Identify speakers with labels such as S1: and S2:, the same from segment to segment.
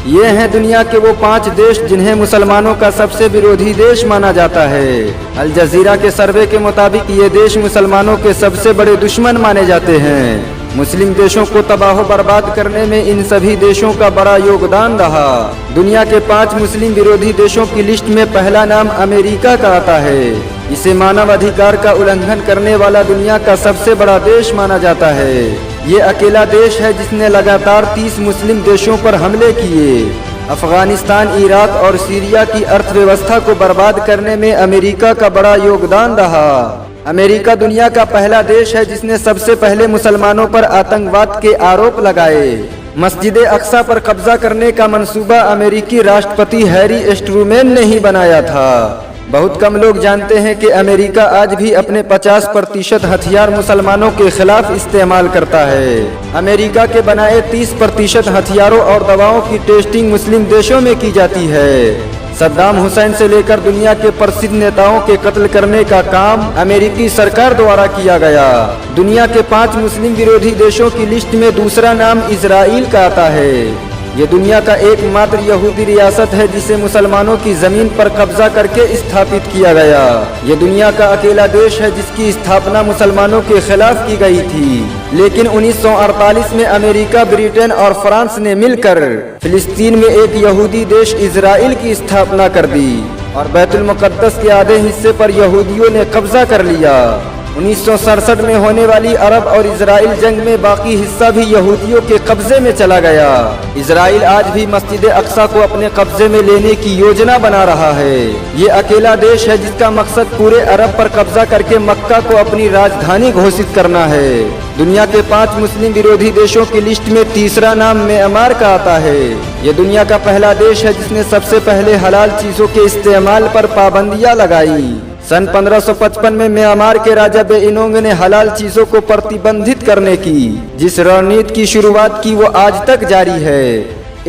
S1: ये हैं दुनिया के वो 5 देश जिन्हें मुसलमानों का सबसे विरोधी देश माना जाता है। अल जजीरा के सर्वे के मुताबिक ये देश मुसलमानों के सबसे बड़े दुश्मन माने जाते हैं। मुस्लिम देशों को तबाह बर्बाद करने में इन सभी देशों का बड़ा योगदान रहा। दुनिया के 5 मुस्लिम विरोधी देशों की लिस्ट में पहला नाम अमेरिका का आता है। इसे मानव अधिकार का उल्लंघन करने वाला दुनिया का सबसे बड़ा देश माना जाता है। ये अकेला देश है जिसने लगातार 30 मुस्लिम देशों पर हमले किए। अफगानिस्तान, इराक और सीरिया की अर्थव्यवस्था को बर्बाद करने में अमेरिका का बड़ा योगदान रहा। अमेरिका दुनिया का पहला देश है जिसने सबसे पहले मुसलमानों पर आतंकवाद के आरोप लगाए। मस्जिद अक्सा पर कब्जा करने का मंसूबा अमेरिकी राष्ट्रपति हैरी ट्रूमैन ने ही बनाया था। बहुत कम लोग जानते हैं कि अमेरिका आज भी अपने 50% हथियार मुसलमानों के खिलाफ इस्तेमाल करता है। अमेरिका के बनाए 30% हथियारों और दवाओं की टेस्टिंग मुस्लिम देशों में की जाती है। सद्दाम हुसैन से लेकर दुनिया के प्रसिद्ध नेताओं के कत्ल करने का काम अमेरिकी सरकार द्वारा किया गया। दुनिया के 5 मुस्लिम विरोधी देशों की लिस्ट में दूसरा नाम इजराइल का आता है। ये दुनिया का एकमात्र यहूदी रियासत है जिसे मुसलमानों की जमीन पर कब्जा करके स्थापित किया गया। ये दुनिया का अकेला देश है जिसकी स्थापना मुसलमानों के खिलाफ की गई थी, लेकिन 1948 में अमेरिका, ब्रिटेन और फ्रांस ने मिलकर फिलिस्तीन में एक यहूदी देश इजराइल की स्थापना कर दी और बैतुल मुक़द्दस के आधे हिस्से पर यहूदियों ने कब्जा कर लिया। 1967 में होने वाली अरब और इजराइल जंग में बाकी हिस्सा भी यहूदियों के कब्जे में चला गया। इजराइल आज भी मस्जिद अक्सा को अपने कब्जे में लेने की योजना बना रहा है। ये अकेला देश है जिसका मकसद पूरे अरब पर कब्जा करके मक्का को अपनी राजधानी घोषित करना है। दुनिया के 5 मुस्लिम विरोधी देशों की लिस्ट में तीसरा नाम म्यांमार का आता है। ये दुनिया का पहला देश है जिसने सबसे पहले हलाल चीजों के इस्तेमाल पर पाबंदियां लगाई। सन 1555 में म्यांमार के राजा बेइनोंग ने हलाल चीजों को प्रतिबंधित करने की जिस रणनीति की शुरुआत की वो आज तक जारी है।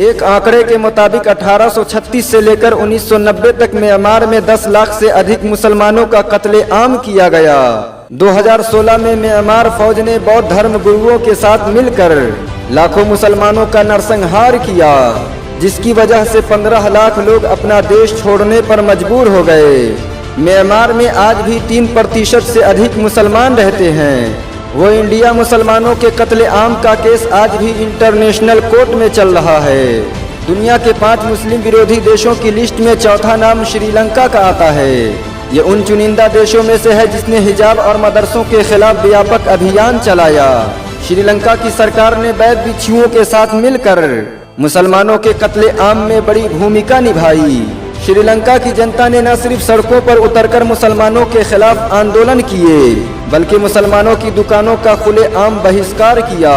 S1: एक आंकड़े के मुताबिक 1836 से लेकर 1990 तक म्यांमार में 10 लाख से अधिक मुसलमानों का कत्लेआम किया गया। 2016 में म्यांमार फौज ने बौद्ध धर्म गुरुओं के साथ मिलकर लाखों मुसलमानों का नरसंहार किया, जिसकी वजह से 15 लाख लोग अपना देश छोड़ने पर मजबूर हो गए। म्यांमार में आज भी 3% से अधिक मुसलमान रहते हैं। वो इंडिया मुसलमानों के कत्लेआम का केस आज भी इंटरनेशनल कोर्ट में चल रहा है। दुनिया के 5 मुस्लिम विरोधी देशों की लिस्ट में चौथा नाम श्रीलंका का आता है। ये उन चुनिंदा देशों में से है जिसने हिजाब और मदरसों के खिलाफ व्यापक अभियान चलाया। श्रीलंका की सरकार ने वैध भिक्षुओं के साथ मिलकर मुसलमानों के कत्लेआम में बड़ी भूमिका निभाई। श्रीलंका की जनता ने न सिर्फ सड़कों पर उतरकर मुसलमानों के खिलाफ आंदोलन किए, बल्कि मुसलमानों की दुकानों का खुलेआम बहिष्कार किया।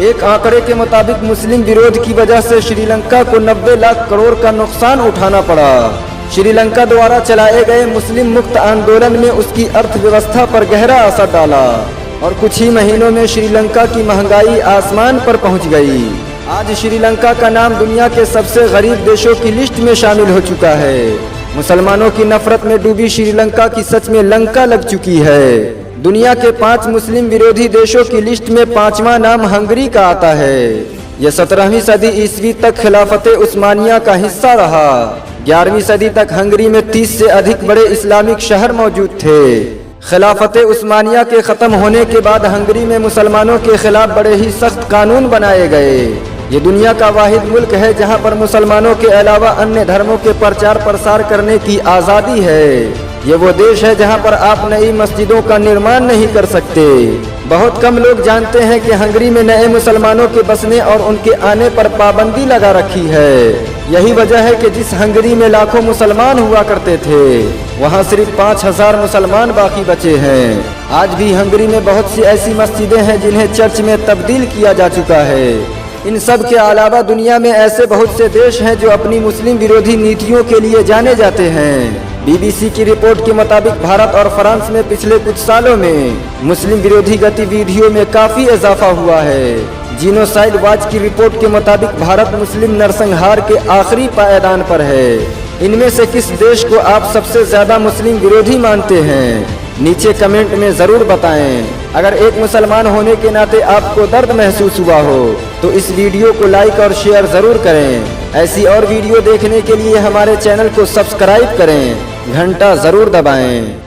S1: एक आंकड़े के मुताबिक मुस्लिम विरोध की वजह से श्रीलंका को 90 लाख करोड़ का नुकसान उठाना पड़ा। श्रीलंका द्वारा चलाए गए मुस्लिम मुक्त आंदोलन में उसकी अर्थव्यवस्था पर गहरा असर डाला और कुछ ही महीनों में श्रीलंका की महंगाई आसमान पर पहुंच गई। आज श्रीलंका का नाम दुनिया के सबसे गरीब देशों की लिस्ट में शामिल हो चुका है। मुसलमानों की नफरत में डूबी श्रीलंका की सच में लंका लग चुकी है। दुनिया के 5 मुस्लिम विरोधी देशों की लिस्ट में 5वां नाम हंगरी का आता है। यह 17वीं सदी ईस्वी तक खिलाफत उस्मानिया का हिस्सा रहा। 11वीं सदी तक हंगरी में 30 से अधिक बड़े इस्लामिक शहर मौजूद थे। खिलाफत उस्मानिया के ख़त्म होने के बाद हंगरी में मुसलमानों के खिलाफ बड़े ही सख्त कानून बनाए गए। ये दुनिया का वाहिद मुल्क है जहां पर मुसलमानों के अलावा अन्य धर्मों के प्रचार प्रसार करने की आज़ादी है। ये वो देश है जहां पर आप नई मस्जिदों का निर्माण नहीं कर सकते। बहुत कम लोग जानते हैं कि हंगरी में नए मुसलमानों के बसने और उनके आने पर पाबंदी लगा रखी है। यही वजह है कि जिस हंगरी में लाखों मुसलमान हुआ करते थे, वहां सिर्फ 5000 मुसलमान बाकी बचे हैं। आज भी हंगरी में बहुत सी ऐसी मस्जिदें हैं जिन्हें चर्च में तब्दील किया जा चुका है। इन सब के अलावा दुनिया में ऐसे बहुत से देश हैं जो अपनी मुस्लिम विरोधी नीतियों के लिए जाने जाते हैं। BBC की रिपोर्ट के मुताबिक भारत और फ्रांस में पिछले कुछ सालों में मुस्लिम विरोधी गतिविधियों में काफी इजाफा हुआ है। जीनोसाइड वॉच की रिपोर्ट के मुताबिक भारत मुस्लिम नरसंहार के आखिरी पायदान पर है। इनमें से किस देश को आप सबसे ज्यादा मुस्लिम विरोधी मानते हैं? नीचे कमेंट में जरूर बताएं। अगर एक मुसलमान होने के नाते आपको दर्द महसूस हुआ हो तो इस वीडियो को लाइक और शेयर जरूर करें। ऐसी और वीडियो देखने के लिए हमारे चैनल को सब्सक्राइब करें, घंटा जरूर दबाएं।